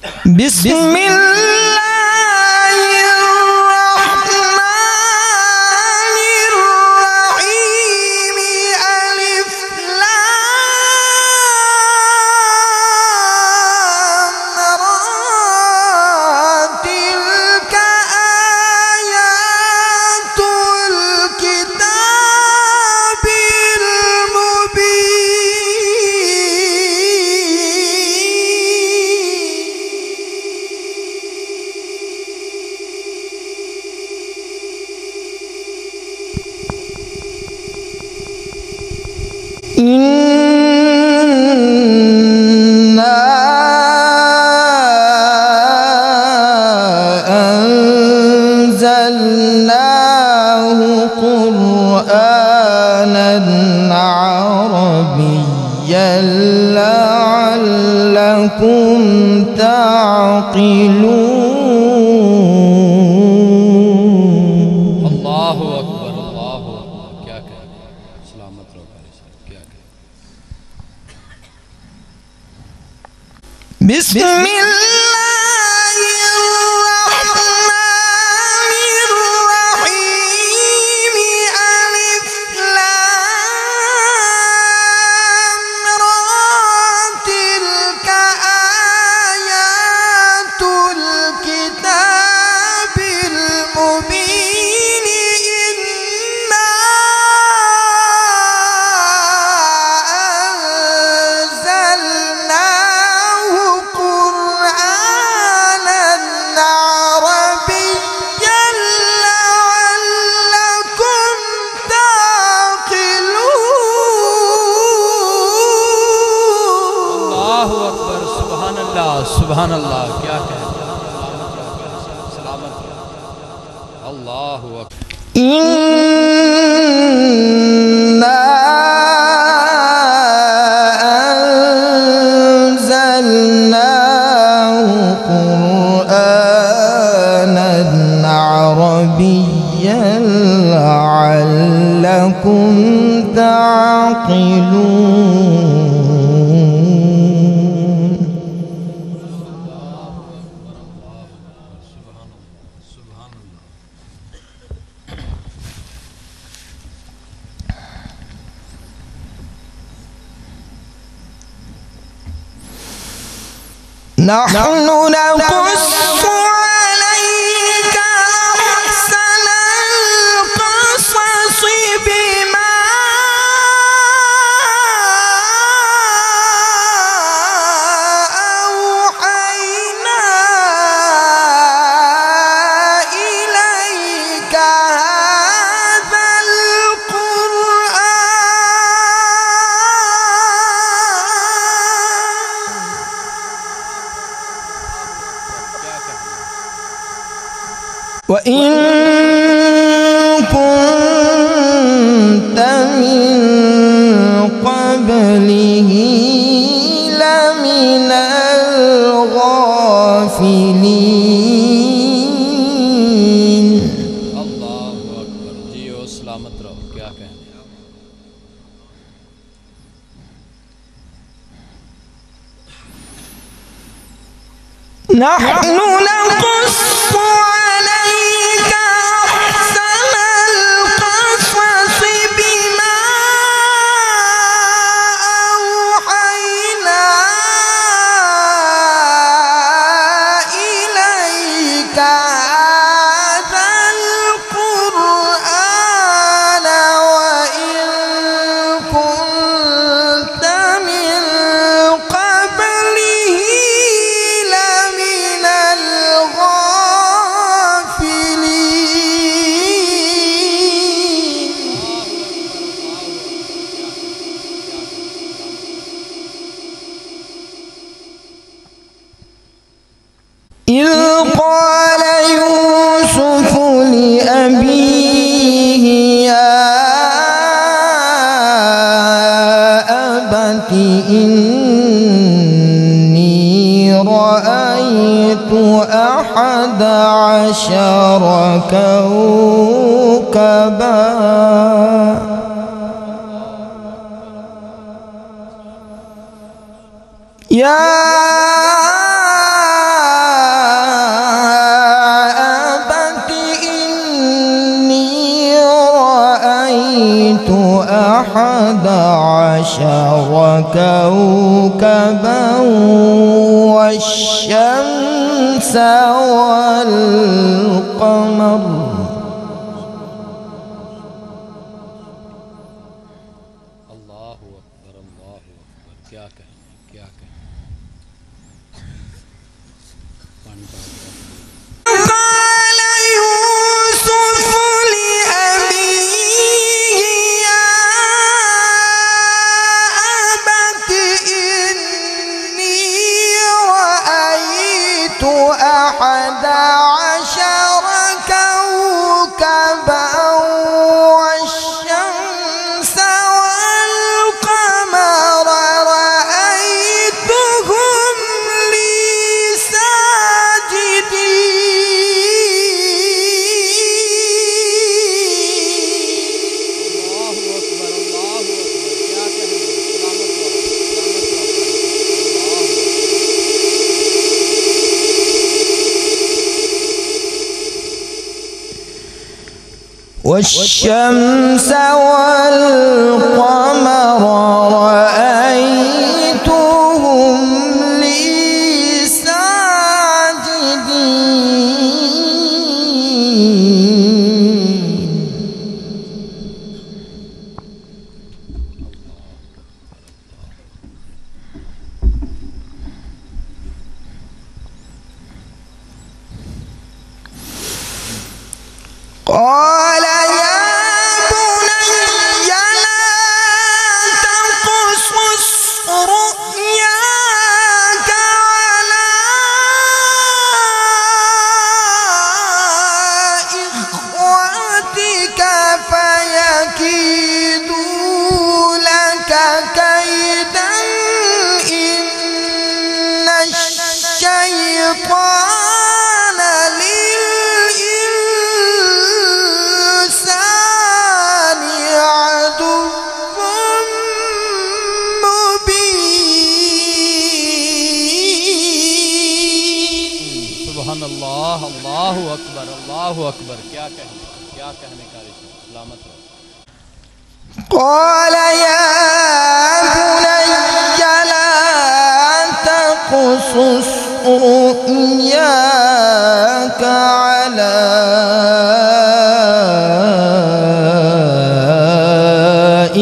بسم الله الرحمن الرحيم ألف لام را تلك آيات الكتاب إنا أنزلناه قرآنا عربيا لعلكم تعقلون. الله أكبر الله أكبر. क्या कहें, सलामत रहो भाई साहब, क्या कहें. بسم الله الرحمن الرحيم ألف لام را تلك آيات الكتاب المبين إنا أنزلناه قرآنا عربيا لعلكم تعقلون. الله أكبر. सुभान अल्लाह सुभान अल्लाह. क्या कहें, सलामत रहो. الله أكبر. إنا أنزلناه قرآنا عربيا لعلكم تعقلون. نحن نقص عليك أحسن القصص بما أوحينا إليك هذا القرآن وإن كنت من قبله لمن الغافلين. الله أكبر. जियो सलामत रहो. क्या कहें. نحن نقص عليك أحسن القصص بما أوحينا إليك هذا القرآن وإن كنت من قبله لمن الغافلين. إذ قال يوسف لأبيه يا أبت إني رأيت 11 كوكبا يا كوكبا والشمس والقمر الله أكبر الله أكبر क्या कहें قال يوسف لأبيه يا أبت إني رأيت 11 كوكبا والشمس والقمر رأيتهم لي والشمس والقمر رأيتهم لي ساجدين قال يا بني لا تقصص رؤياك على إخوتك فيكيدوا لك كيدا إن الشيطان للإنسان عدو مبين सुबहान अल्लाह अल्लाह अकबर क्या कहने का सलामत रहो قال يا بني لا تقصص رؤياك على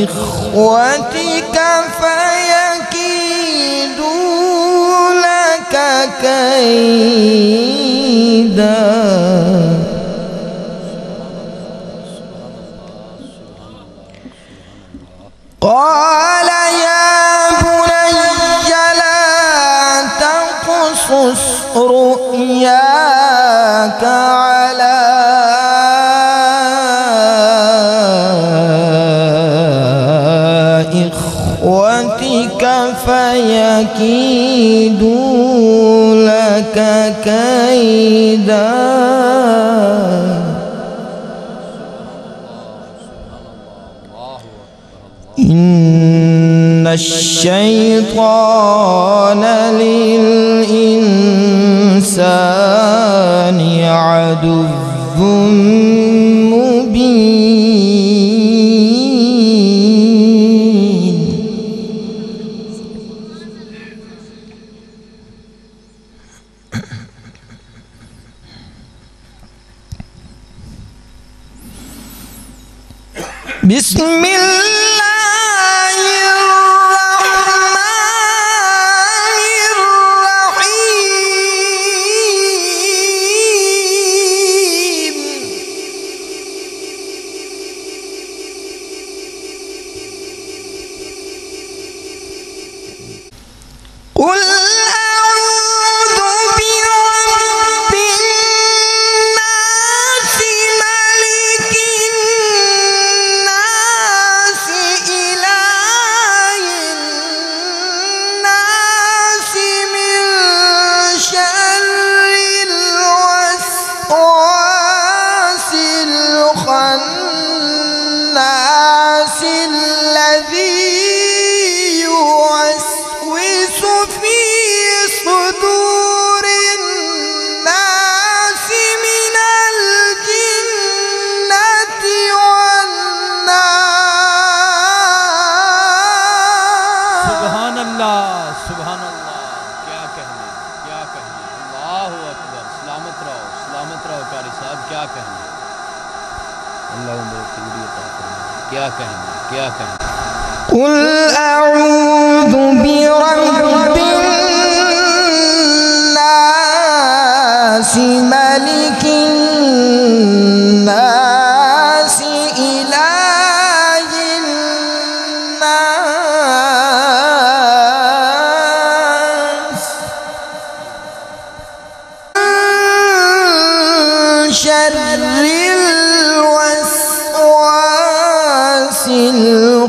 إخوتك فيكيدوا لك كيدا قال يا بني لا تقصص رؤياك على إخوتك فيكيدوا لك كيدا إن الشيطان للإنسان عدو مبين بسم الله الرحمن الرحيم قل أعوذ برب الناس ملك الناس إله الناس من شر الوسواس الخناس الذي يوسوس في अल्लाह, सुभान अल्लाह, क्या कहने, क्या कहने। अल्लाह अकबर, सलामत रहो कारी साहब, क्या कहने। अल्लाह उम्र की अता फरमाए, क्या कहने, क्या कहने। कुल अऊज़ु बिरब्बिन्नास मलिकिन्नास इलाहिन्नास शर्रिल वस्वासिल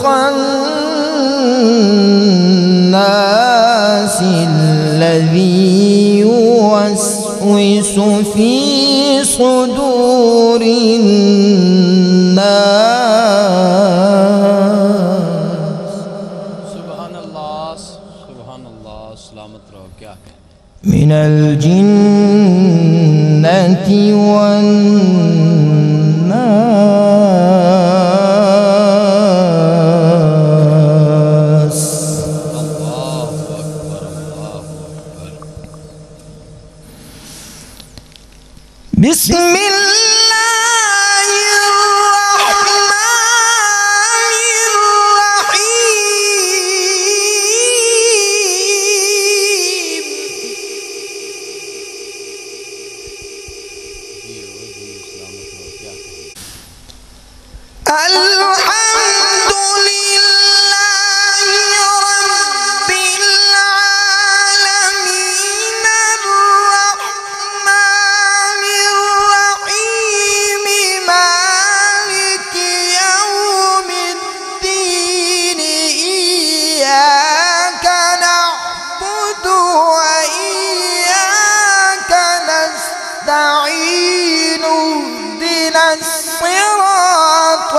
खन्नास الذي يوسوس في صدور الناس सुभान अल्लाह, सलामत रहो, क्या कहने। من الجنة والناس अल्लाहु अकबर, अल्लाहु अकबर। بسم الله الرحمن الرحيم जियो जियो, सलामत रहो, क्या कहने। الحمد لله رب العالمين الرحمن الرحيم مالك يوم الدين إياك نعبد وإياك نستعين اهدنا الصراط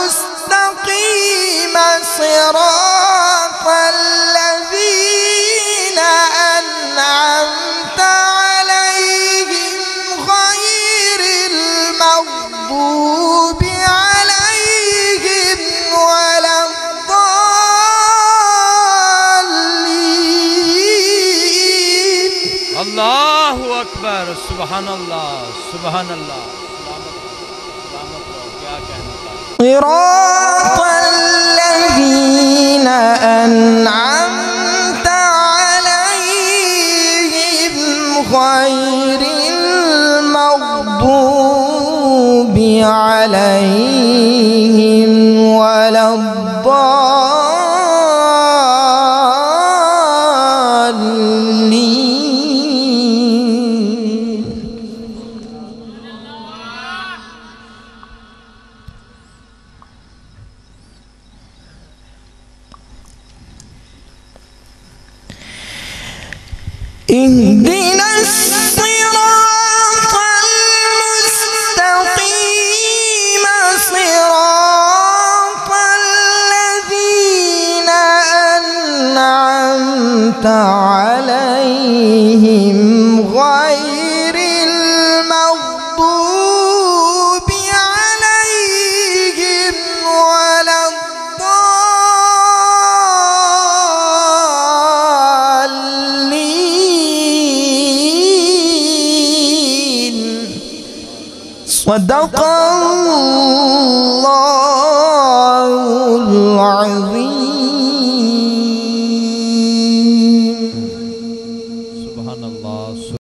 المستقيم صراط الذين أنعمت عليهم غير المغضوب عليهم ولا الضالين अल्लाहु अकबर, सुभान अल्लाह, सुभान अल्लाह, सलामत रहो, क्या कहने का। صراط الذين أنعمت عليهم غير المغضوب عليهم ولا الضالين اهدنا الصراط المستقيم صراط الذين أنعمت عليهم غير المغضوب عليهم ولا الضالين صدق الله